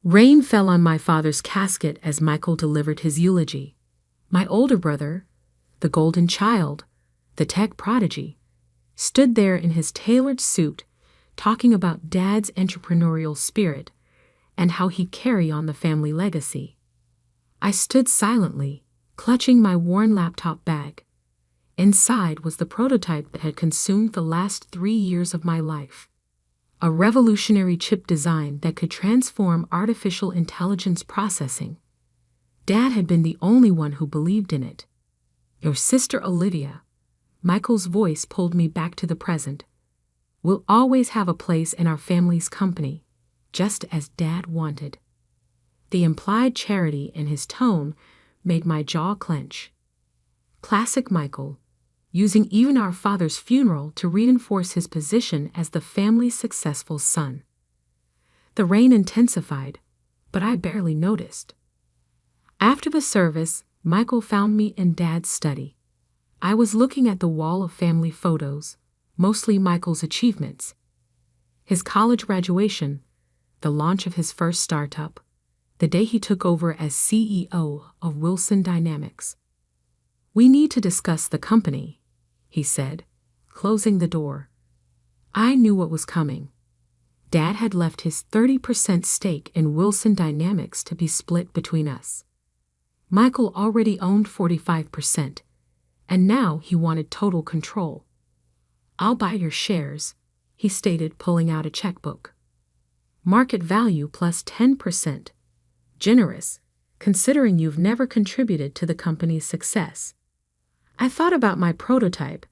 Rain fell on my father's casket as Michael delivered his eulogy. My older brother, the golden child, the tech prodigy, stood there in his tailored suit, talking about Dad's entrepreneurial spirit and how he'd carry on the family legacy. I stood silently, clutching my worn laptop bag. Inside was the prototype that had consumed the last 3 years of my life. A revolutionary chip design that could transform artificial intelligence processing. Dad had been the only one who believed in it. Your sister Olivia, Michael's voice pulled me back to the present, will always have a place in our family's company, just as Dad wanted. The implied charity in his tone made my jaw clench. Classic Michael, using even our father's funeral to reinforce his position as the family's successful son. The rain intensified, but I barely noticed. After the service, Michael found me in Dad's study. I was looking at the wall of family photos, mostly Michael's achievements. His college graduation, the launch of his first startup, the day he took over as CEO of Wilson Dynamics. "We need to discuss the company," he said, closing the door. I knew what was coming. Dad had left his 30% stake in Wilson Dynamics to be split between us. Michael already owned 45%, and now he wanted total control. "I'll buy your shares," he stated, pulling out a checkbook. "Market value plus 10%. Generous, considering you've never contributed to the company's success." I thought about my prototype,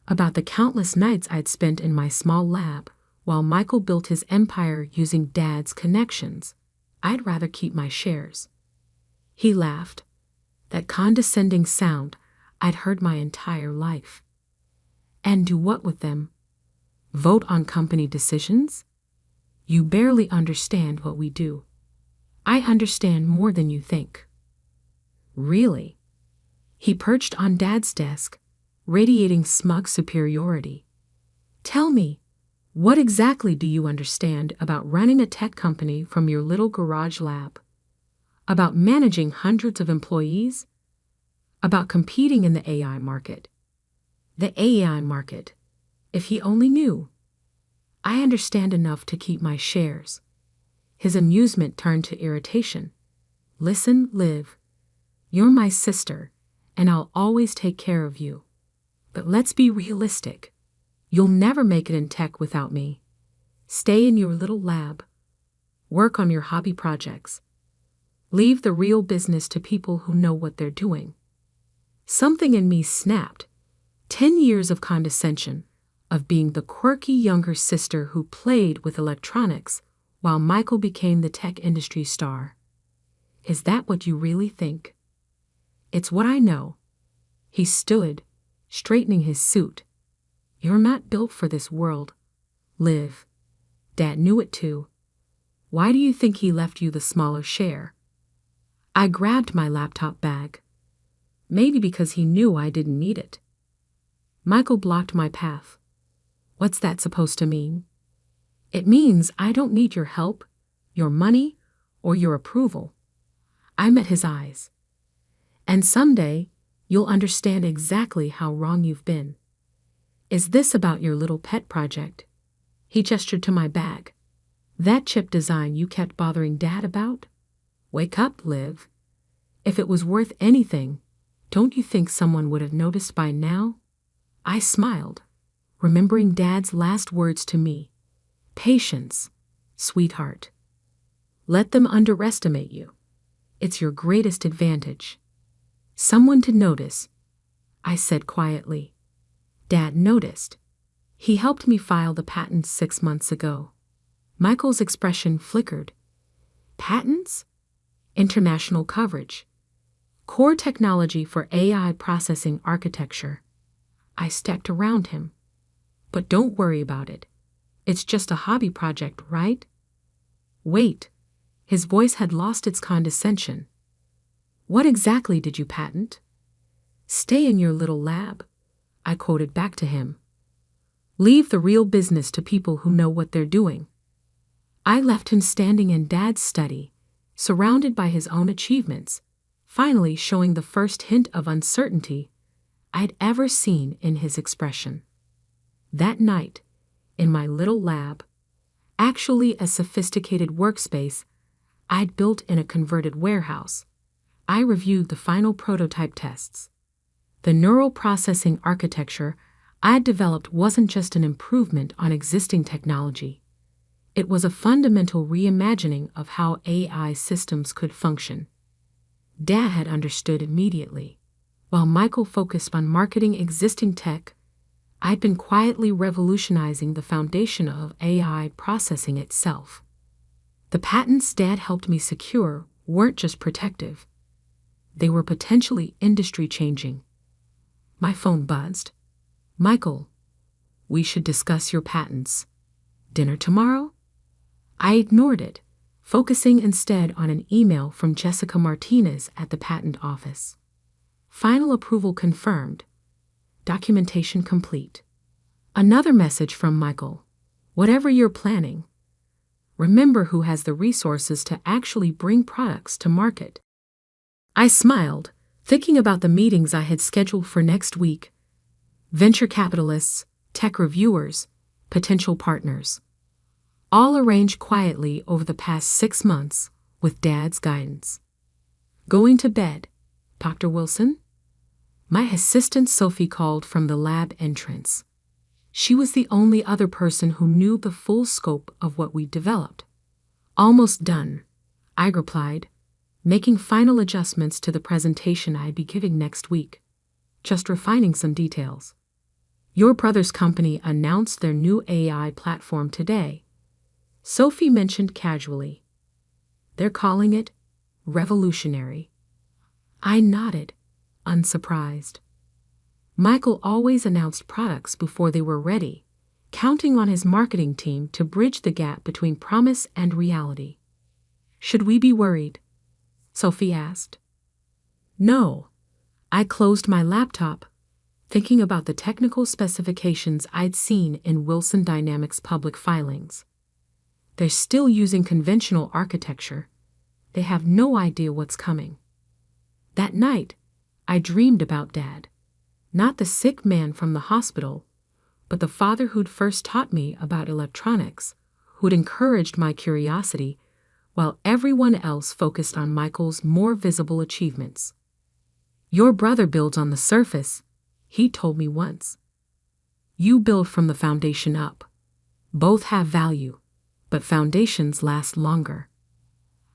about the countless nights I'd spent in my small lab while Michael built his empire using Dad's connections. I'd rather keep my shares. He laughed, that condescending sound I'd heard my entire life. "And do what with them? Vote on company decisions? You barely understand what we do." "I understand more than you think." "Really?" He perched on Dad's desk, radiating smug superiority. "Tell me, what exactly do you understand about running a tech company from your little garage lab? About managing hundreds of employees? About competing in the AI market?" The AI market. If he only knew. "I understand enough to keep my shares." His amusement turned to irritation. "Listen, Liv. You're my sister, and I'll always take care of you. But let's be realistic. You'll never make it in tech without me. Stay in your little lab. Work on your hobby projects. Leave the real business to people who know what they're doing." Something in me snapped. 10 years of condescension, of being the quirky younger sister who played with electronics while Michael became the tech industry star. "Is that what you really think?" "It's what I know." He stood, straightening his suit. "You're not built for this world, Liv. Dad knew it too. Why do you think he left you the smaller share?" I grabbed my laptop bag. Maybe because he knew I didn't need it. Michael blocked my path. "What's that supposed to mean?" "It means I don't need your help, your money, or your approval." I met his eyes. "And someday, you'll understand exactly how wrong you've been. Is this about your little pet project?" He gestured to my bag. "That chip design you kept bothering Dad about? Wake up, Liv. If it was worth anything, don't you think someone would have noticed by now?" I smiled, remembering Dad's last words to me. "Patience, sweetheart. Let them underestimate you. It's your greatest advantage." "Someone to notice," I said quietly. Dad noticed. He helped me file the patent 6 months ago. Michael's expression flickered. "Patents?" "International coverage. Core technology for AI processing architecture." I stepped around him. "But don't worry about it. It's just a hobby project, right?" "Wait." His voice had lost its condescension. "What exactly did you patent?" "Stay in your little lab," I quoted back to him. "Leave the real business to people who know what they're doing." I left him standing in Dad's study, surrounded by his own achievements, finally showing the first hint of uncertainty I'd ever seen in his expression. That night, in my little lab, actually a sophisticated workspace I'd built in a converted warehouse, I reviewed the final prototype tests. The neural processing architecture I'd developed wasn't just an improvement on existing technology. It was a fundamental reimagining of how AI systems could function. Dad had understood immediately. While Michael focused on marketing existing tech, I'd been quietly revolutionizing the foundation of AI processing itself. The patents Dad helped me secure weren't just protective. They were potentially industry-changing. My phone buzzed. "Michael, we should discuss your patents. Dinner tomorrow?" I ignored it, focusing instead on an email from Jessica Martinez at the patent office. Final approval confirmed. Documentation complete. Another message from Michael. "Whatever you're planning, remember who has the resources to actually bring products to market." I smiled, thinking about the meetings I had scheduled for next week. Venture capitalists, tech reviewers, potential partners. All arranged quietly over the past 6 months with Dad's guidance. Going to bed, Dr. Wilson? My assistant Sophie called from the lab entrance. She was the only other person who knew the full scope of what we'd developed. "Almost done," I replied, making final adjustments to the presentation I'd be giving next week. "Just refining some details. Your brother's company announced their new AI platform today," Sophie mentioned casually. "They're calling it revolutionary." I nodded, unsurprised. Michael always announced products before they were ready, counting on his marketing team to bridge the gap between promise and reality. "Should we be worried?" Sophie asked. "No." I closed my laptop, thinking about the technical specifications I'd seen in Wilson Dynamics' public filings. They're still using conventional architecture. They have no idea what's coming. That night, I dreamed about Dad. Not the sick man from the hospital, but the father who'd first taught me about electronics, who'd encouraged my curiosity, while everyone else focused on Michael's more visible achievements. "Your brother builds on the surface," he told me once. "You build from the foundation up. Both have value, but foundations last longer."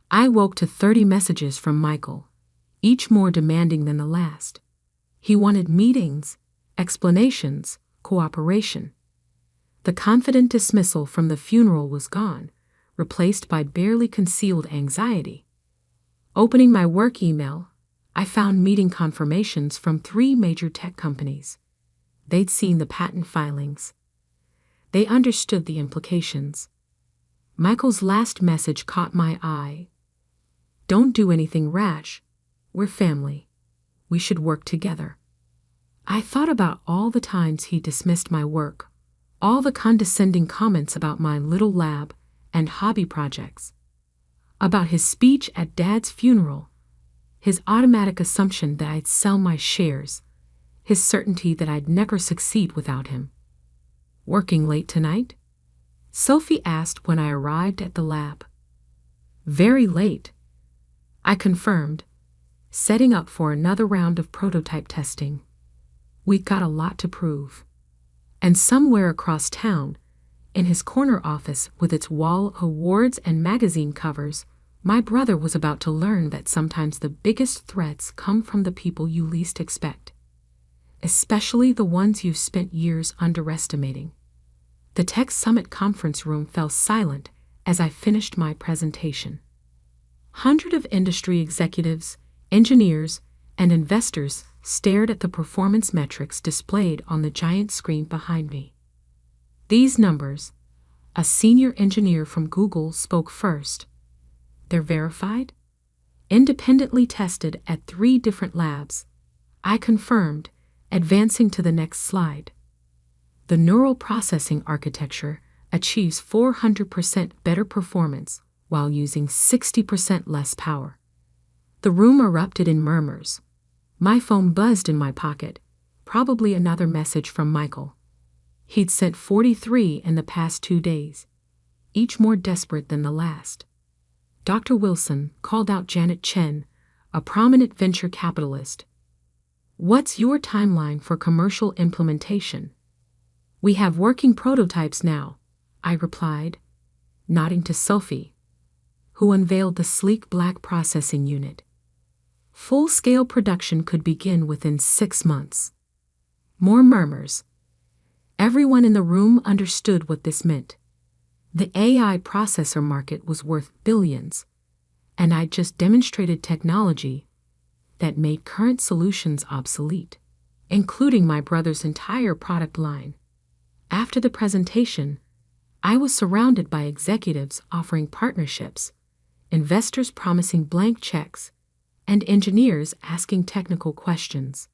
I woke to 30 messages from Michael, each more demanding than the last. He wanted meetings, explanations, cooperation. The confident dismissal from the funeral was gone, replaced by barely concealed anxiety. Opening my work email, I found meeting confirmations from 3 major tech companies. They'd seen the patent filings. They understood the implications. Michael's last message caught my eye. "Don't do anything rash. We're family. We should work together." I thought about all the times he dismissed my work, all the condescending comments about my little lab and hobby projects, about his speech at Dad's funeral, his automatic assumption that I'd sell my shares, his certainty that I'd never succeed without him. "Working late tonight?" Sophie asked when I arrived at the lab. "Very late," I confirmed, setting up for another round of prototype testing. We'd got a lot to prove. And somewhere across town, in his corner office with its wall of awards and magazine covers, my brother was about to learn that sometimes the biggest threats come from the people you least expect, especially the ones you've spent years underestimating. The Tech Summit conference room fell silent as I finished my presentation. Hundreds of industry executives, engineers, and investors stared at the performance metrics displayed on the giant screen behind me. These numbers, a senior engineer from Google spoke first. "They're verified? Independently tested at 3 different labs," I confirmed, advancing to the next slide. The neural processing architecture achieves 400% better performance while using 60% less power. The room erupted in murmurs. My phone buzzed in my pocket, probably another message from Michael. He'd sent 43 in the past 2 days, each more desperate than the last. Dr. Wilson called out Janet Chen, a prominent venture capitalist. "What's your timeline for commercial implementation?" "We have working prototypes now," I replied, nodding to Sophie, who unveiled the sleek black processing unit. Full-scale production could begin within 6 months. More murmurs. Everyone in the room understood what this meant. The AI processor market was worth billions, and I'd just demonstrated technology that made current solutions obsolete, including my brother's entire product line. After the presentation, I was surrounded by executives offering partnerships, investors promising blank checks, and engineers asking technical questions.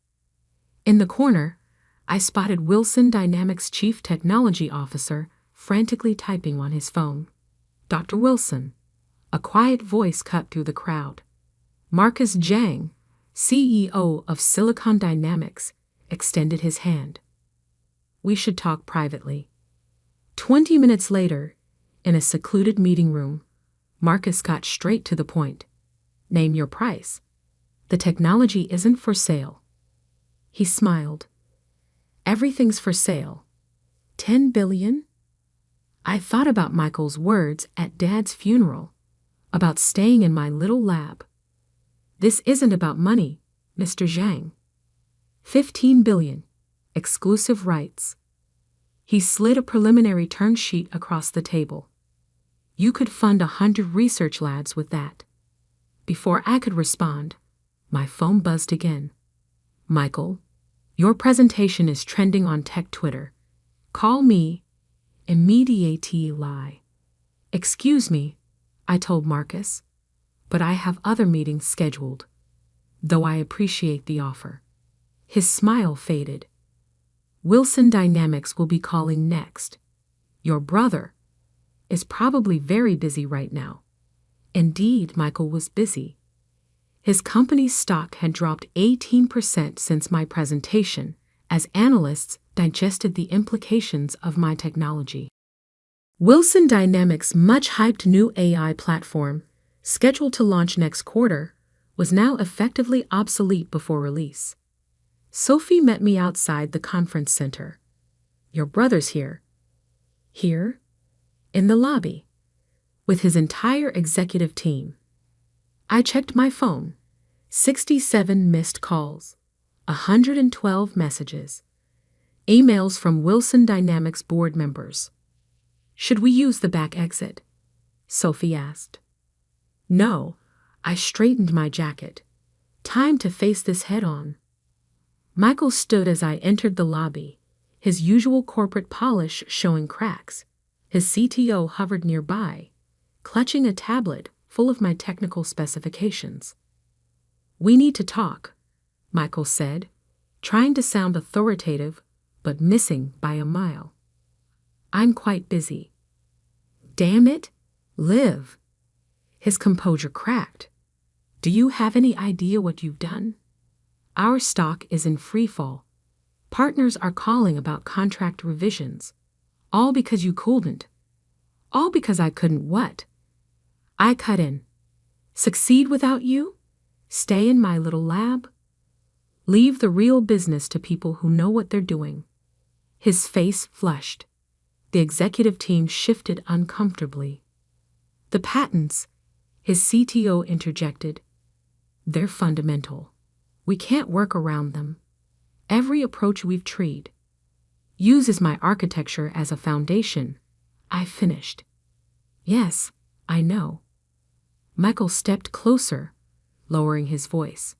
In the corner, I spotted Wilson Dynamics' Chief Technology Officer frantically typing on his phone. "Dr. Wilson," a quiet voice cut through the crowd. Marcus Zhang, CEO of Silicon Dynamics, extended his hand. "We should talk privately." 20 minutes later, in a secluded meeting room, Marcus got straight to the point. "Name your price. The technology isn't for sale." He smiled. "Everything's for sale. 10 billion? I thought about Michael's words at Dad's funeral, about staying in my little lab. "This isn't about money, Mr. Zhang. 15 billion. Exclusive rights." He slid a preliminary term sheet across the table. "You could fund 100 research labs with that." Before I could respond, my phone buzzed again. "Michael, your presentation is trending on tech Twitter. Call me immediately." "Excuse me," I told Marcus, "but I have other meetings scheduled, though I appreciate the offer." His smile faded. "Wilson Dynamics will be calling next. Your brother is probably very busy right now." Indeed, Michael was busy. His company's stock had dropped 18% since my presentation, as analysts digested the implications of my technology. Wilson Dynamics' much-hyped new AI platform, scheduled to launch next quarter, was now effectively obsolete before release. Sophie met me outside the conference center. "Your brother's here." "Here?" "In the lobby, with his entire executive team." I checked my phone. 67 missed calls, 112 messages, emails from Wilson Dynamics board members. "Should we use the back exit?" Sophie asked. "No," I straightened my jacket. "Time to face this head-on." Michael stood as I entered the lobby, his usual corporate polish showing cracks. His CTO hovered nearby, clutching a tablet full of my technical specifications. "We need to talk," Michael said, trying to sound authoritative, but missing by a mile. "I'm quite busy." "Damn it, Liv." His composure cracked. "Do you have any idea what you've done? Our stock is in freefall. Partners are calling about contract revisions. All because you couldn't. All because I couldn't what?" I cut in. "Succeed without you? Stay in my little lab? Leave the real business to people who know what they're doing." His face flushed. The executive team shifted uncomfortably. "The patents," his CTO interjected. "They're fundamental. We can't work around them. Every approach we've tried uses my architecture as a foundation," I finished. "Yes, I know." Michael stepped closer, lowering his voice.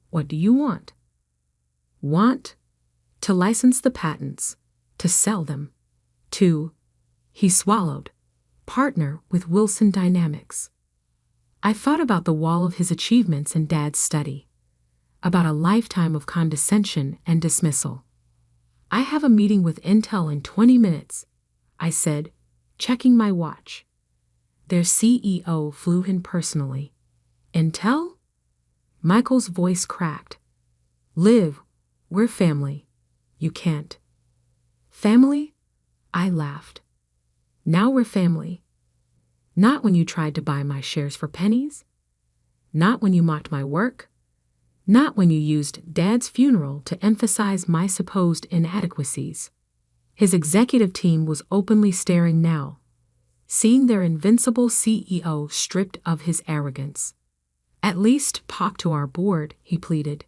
"What do you want?" "Want to license the patents, to sell them, to," he swallowed, "partner with Wilson Dynamics." I thought about the wall of his achievements in Dad's study, about a lifetime of condescension and dismissal. "I have a meeting with Intel in 20 minutes. I said, checking my watch. Their CEO flew in personally. Intel? Michael's voice cracked. Liv, we're family. You can't. Family? I laughed. Now we're family. Not when you tried to buy my shares for pennies. Not when you mocked my work. Not when you used Dad's funeral to emphasize my supposed inadequacies. His executive team was openly staring now, seeing their invincible CEO stripped of his arrogance. At least talk to our board, he pleaded.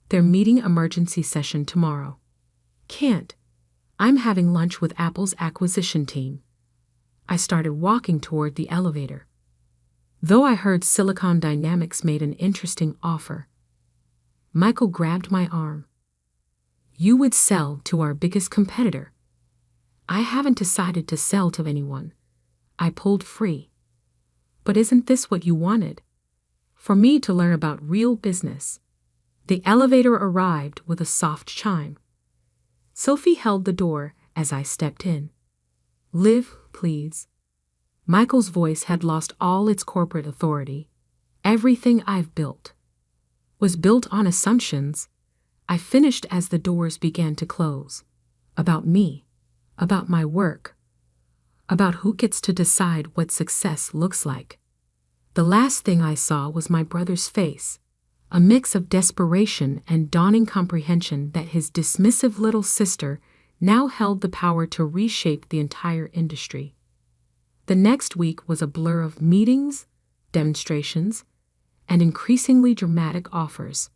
They're meeting emergency session tomorrow. Can't. I'm having lunch with Apple's acquisition team. I started walking toward the elevator. Though I heard Silicon Dynamics made an interesting offer. Michael grabbed my arm. You would sell to our biggest competitor. I haven't decided to sell to anyone. I pulled free. But isn't this what you wanted? For me to learn about real business. The elevator arrived with a soft chime. Sophie held the door as I stepped in. Liv, please. Michael's voice had lost all its corporate authority. Everything I've built was built on assumptions. I finished as the doors began to close. About me. About my work. About who gets to decide what success looks like. The last thing I saw was my brother's face, a mix of desperation and dawning comprehension that his dismissive little sister now held the power to reshape the entire industry. The next week was a blur of meetings, demonstrations, and increasingly dramatic offers.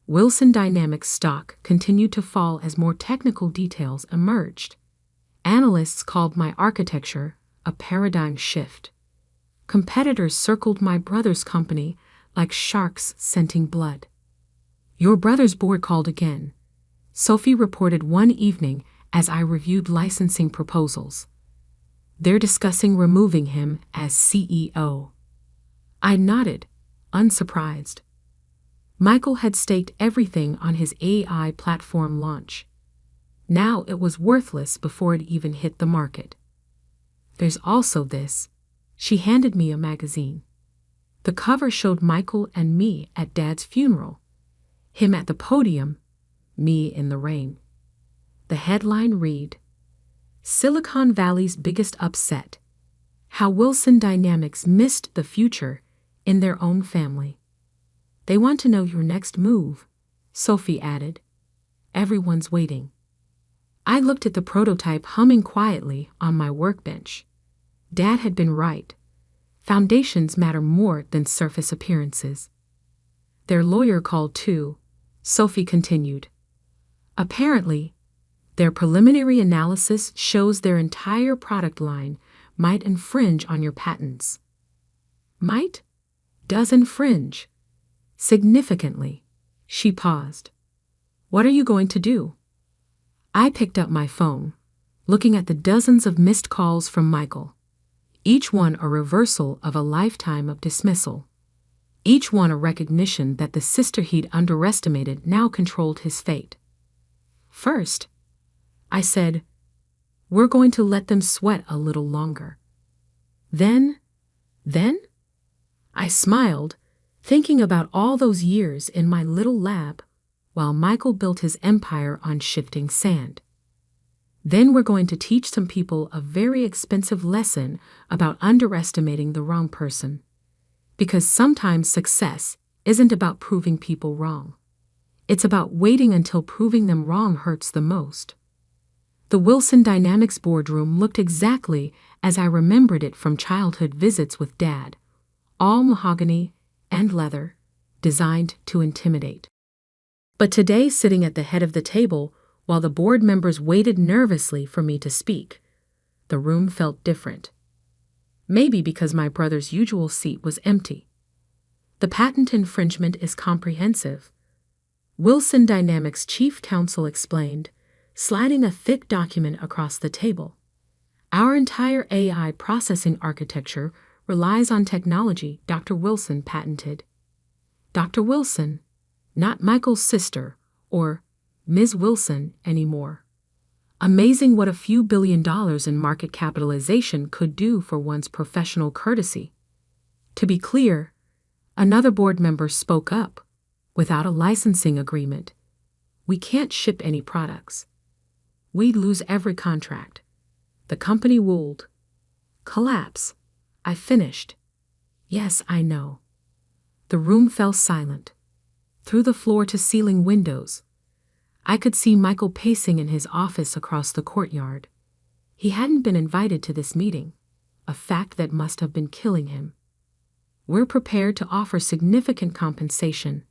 Wilson Dynamics stock continued to fall as more technical details emerged. Analysts called my architecture a paradigm shift. Competitors circled my brother's company like sharks scenting blood. Your brother's board called again, Sophie reported one evening as I reviewed licensing proposals. They're discussing removing him as CEO. I nodded, unsurprised. Michael had staked everything on his AI platform launch. Now it was worthless before it even hit the market. There's also this. She handed me a magazine. The cover showed Michael and me at Dad's funeral. Him at the podium, me in the rain. The headline read, Silicon Valley's biggest upset. How Wilson Dynamics missed the future in their own family. They want to know your next move, Sophie added. Everyone's waiting. I looked at the prototype humming quietly on my workbench. Dad had been right. Foundations matter more than surface appearances. Their lawyer called too, Sophie continued. Apparently, their preliminary analysis shows their entire product line might infringe on your patents. Might? Does infringe. Significantly. She paused. What are you going to do? I picked up my phone, looking at the dozens of missed calls from Michael. Each one a reversal of a lifetime of dismissal. Each one a recognition that the sister he'd underestimated now controlled his fate. First, I said, we're going to let them sweat a little longer. Then? I smiled, thinking about all those years in my little lab while Michael built his empire on shifting sand. Then we're going to teach some people a very expensive lesson about underestimating the wrong person. Because sometimes success isn't about proving people wrong. It's about waiting until proving them wrong hurts the most. The Wilson Dynamics boardroom looked exactly as I remembered it from childhood visits with Dad, all mahogany and leather, designed to intimidate. But today, sitting at the head of the table, while the board members waited nervously for me to speak, the room felt different. Maybe because my brother's usual seat was empty. The patent infringement is comprehensive, Wilson Dynamics chief counsel explained, sliding a thick document across the table. Our entire AI processing architecture relies on technology Dr. Wilson patented. Dr. Wilson, not Michael's sister or Ms. Wilson anymore. Amazing what a few $1 billion in market capitalization could do for one's professional courtesy. To be clear, another board member spoke up. Without a licensing agreement, we can't ship any products. We'd lose every contract. The company would collapse. I finished. Yes, I know. The room fell silent. Through the floor-to-ceiling windows, I could see Michael pacing in his office across the courtyard. He hadn't been invited to this meeting, a fact that must have been killing him. We're prepared to offer significant compensation,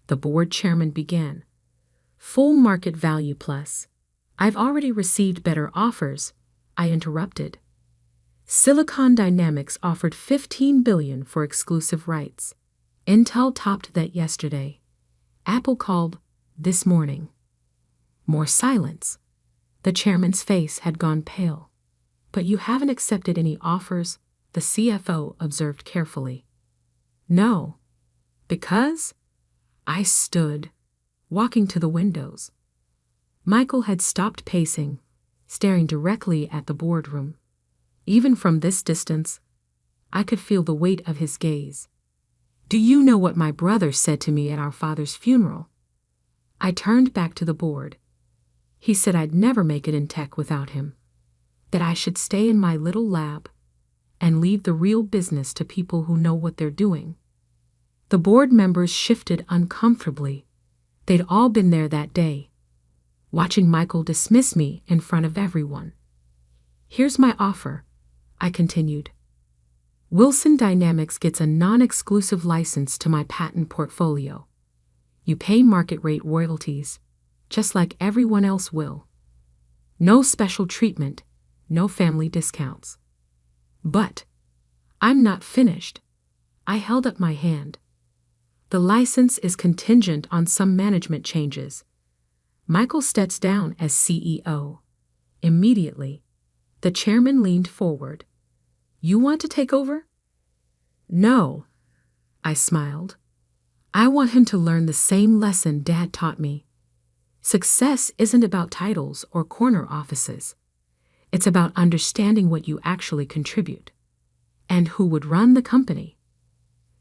the board chairman began. Full market value plus. I've already received better offers, I interrupted. Silicon Dynamics offered $15 billion for exclusive rights. Intel topped that yesterday. Apple called this morning. More silence. The chairman's face had gone pale. But you haven't accepted any offers, the CFO observed carefully. No. Because? I stood, walking to the windows. Michael had stopped pacing, staring directly at the boardroom. Even from this distance, I could feel the weight of his gaze. Do you know what my brother said to me at our father's funeral? I turned back to the board. He said I'd never make it in tech without him, that I should stay in my little lab and leave the real business to people who know what they're doing. The board members shifted uncomfortably. They'd all been there that day, watching Michael dismiss me in front of everyone. Here's my offer, I continued. Wilson Dynamics gets a non-exclusive license to my patent portfolio. You pay market rate royalties, just like everyone else will. No special treatment, no family discounts. But I'm not finished. I held up my hand. The license is contingent on some management changes. Michael steps down as CEO. Immediately, the chairman leaned forward. You want to take over? No, I smiled. I want him to learn the same lesson Dad taught me. Success isn't about titles or corner offices. It's about understanding what you actually contribute and who would run the company.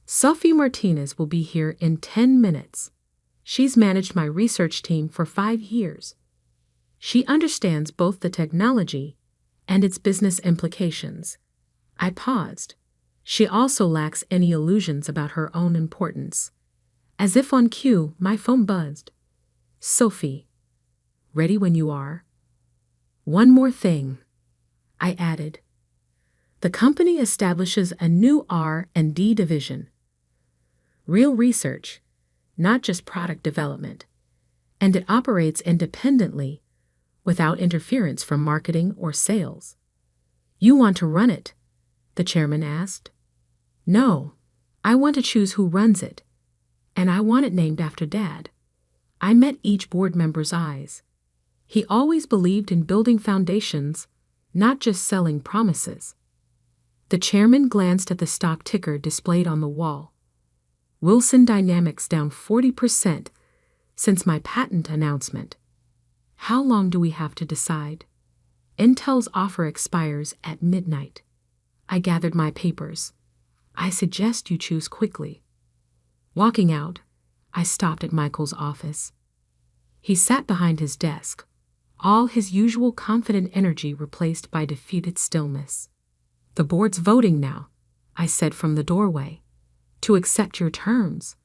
Sophie Martinez will be here in 10 minutes. She's managed my research team for 5 years. She understands both the technology and its business implications. I paused. She also lacks any illusions about her own importance. As if on cue, my phone buzzed. Sophie, ready when you are. One more thing, I added. The company establishes a new R&D division. Real research, not just product development. And it operates independently, without interference from marketing or sales. You want to run it? The chairman asked. No, I want to choose who runs it, and I want it named after Dad. I met each board member's eyes. He always believed in building foundations, not just selling promises. The chairman glanced at the stock ticker displayed on the wall. Wilson Dynamics down 40% since my patent announcement. How long do we have to decide? Intel's offer expires at midnight. I gathered my papers. I suggest you choose quickly. Walking out, I stopped at Michael's office. He sat behind his desk, all his usual confident energy replaced by defeated stillness. The board's voting now, I said from the doorway, to accept your terms.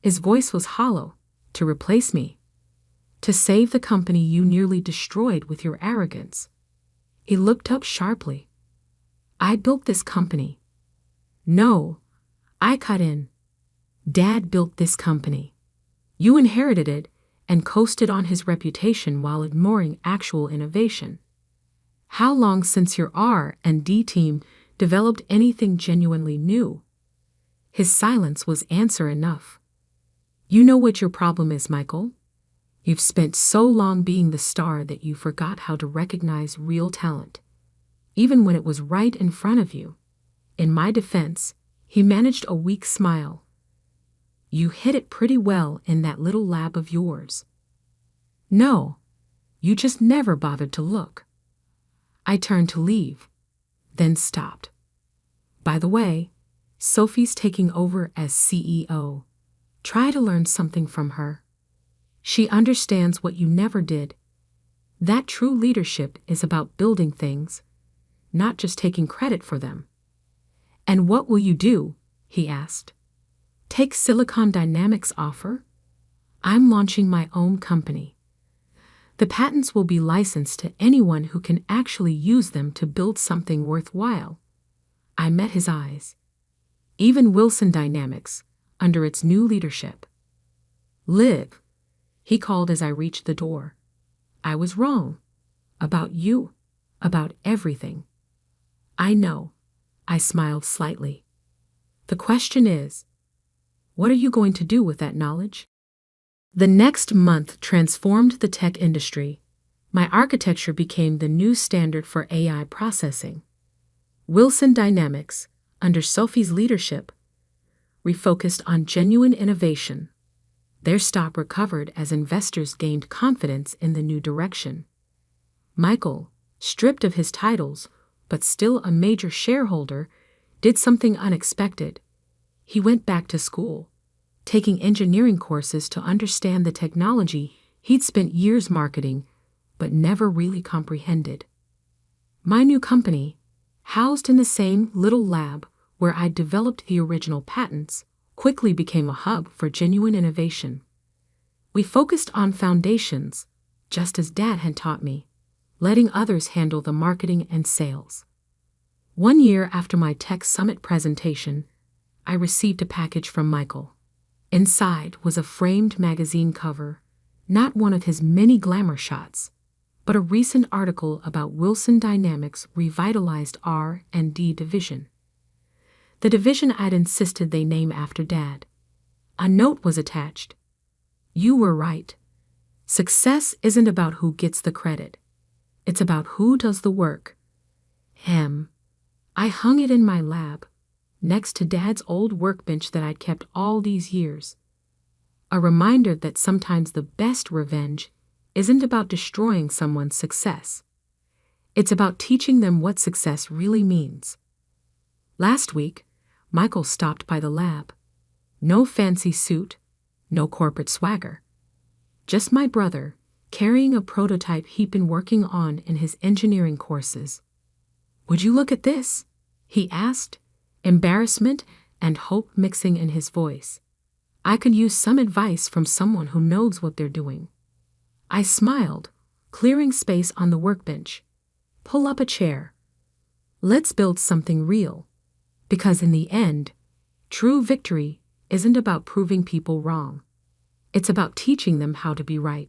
His voice was hollow, to replace me, to save the company you nearly destroyed with your arrogance. He looked up sharply. I built this company. No, I cut in. Dad built this company. You inherited it and coasted on his reputation while ignoring actual innovation. How long since your R&D team developed anything genuinely new? His silence was answer enough. You know what your problem is, Michael? You've spent so long being the star that you forgot how to recognize real talent, even when it was right in front of you. In my defense, he managed a weak smile. You hit it pretty well in that little lab of yours. No, You just never bothered to look. I turned to leave, then stopped. By the way, Sophie's taking over as CEO. Try to learn something from her. She understands what you never did. That true leadership is about building things, not just taking credit for them. And what will you do? He asked. Take Silicon Dynamics' offer? I'm launching my own company. The patents will be licensed to anyone who can actually use them to build something worthwhile. I met his eyes. Even Wilson Dynamics, under its new leadership. Liv, he called as I reached the door. I was wrong. About you. About everything. I know. I smiled slightly. The question is, what are you going to do with that knowledge? The next month transformed the tech industry. My architecture became the new standard for AI processing. Wilson Dynamics, under Sophie's leadership, refocused on genuine innovation. Their stock recovered as investors gained confidence in the new direction. Michael, stripped of his titles, but still a major shareholder, did something unexpected. He went back to school, taking engineering courses to understand the technology he'd spent years marketing, but never really comprehended. My new company, housed in the same little lab where I'd developed the original patents, quickly became a hub for genuine innovation. We focused on foundations, just as Dad had taught me, letting others handle the marketing and sales. 1 year after my Tech Summit presentation, I received a package from Michael. Inside was a framed magazine cover, not one of his many glamour shots, but a recent article about Wilson Dynamics' revitalized R&D division. The division I'd insisted they name after Dad. A note was attached. You were right. Success isn't about who gets the credit. It's about who does the work. I hung it in my lab, next to Dad's old workbench that I'd kept all these years. A reminder that sometimes the best revenge isn't about destroying someone's success. It's about teaching them what success really means. Last week, Michael stopped by the lab. No fancy suit, no corporate swagger. Just my brother, carrying a prototype he'd been working on in his engineering courses. Would you look at this? He asked, embarrassment and hope mixing in his voice. I could use some advice from someone who knows what they're doing. I smiled, clearing space on the workbench. Pull up a chair. Let's build something real. Because in the end, true victory isn't about proving people wrong. It's about teaching them how to be right.